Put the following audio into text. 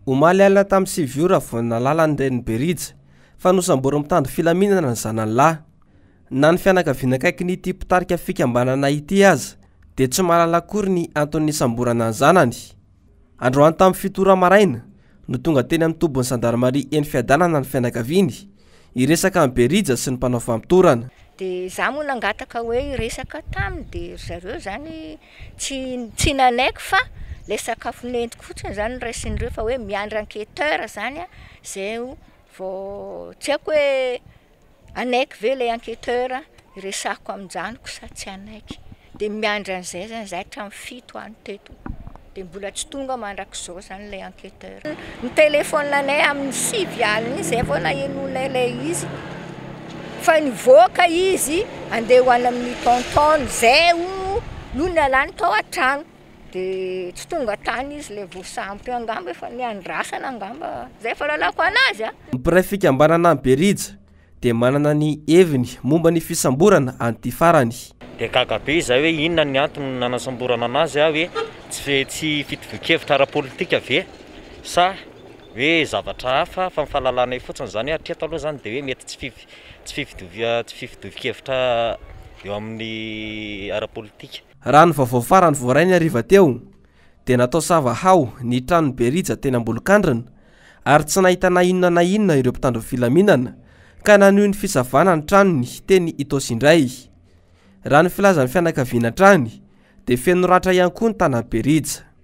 Omaly alina tamin'ny siviora vao nalala ny reniny Berija fa nosambory mitandro filaminana ny zanany lahy. Na ny fianakaviana akaiky n'ity mpitarika fikambanana ity aza dia tsy mahalala akory ny antony samborana ny zanany. Androany tamin'ny 7 maraina no tonga teny amin'ny tobon'ny Gendarmerie eny Fiadanana ny fianakaviany iresaka amin'ny Berija sy ny mpanao famptorana. Dia za moa nangataka hoe iresaka taminy dia zareo zany tsy nanaiky fa le sakafo nentiko fotsiny zany raisindreo fa hoe miandry enquêteur zany zay vao tsy haiko hoe anaiky ve le enquêteur iresako amin'janoko sa tsy anaiky. Dia miandry an'izay zany zay hatramin'ny 7 any teto. Dia mbola tsy tonga mandrakizao zany le enquêteur. Ny téléphone-nanay amin'ny 6 alina zay vao nahenonay le izy. Fa nivoaka izy andeha hoany amin'ny tonton zay no nalany tao an-trano. Dia tsy tonga tany izy le voasampy angamba efa niandrasana angamba zay fa lalako anazy. Ny mpiray fikambanana Berija dia manana ny heviny momba ny fisamborana an'ity farany. Dia kakabe izy hoe inona ny antony nanasamborana anazy hoe tsy fitovian-kevitra ara-politika ve sa hoe zavatra hafa fa mifahalalana fotsiny zany hatreto aloha zany dia hoe mety tsy fitovian-kevitra eo amin'ny ara-politika. Raha ny vaovao farany voarainy hariva teo dia natao savahao ny tranon'ny Berija teny Ambolokandrina ary tsy nahita na inona ireo mpitandro filaminana ka naneho ny fisavana ny tranony teny Itosindray. Raha ny filazan'ny fianakaviana trany dia feno ratra ihany koa ny tanan'ny Berija.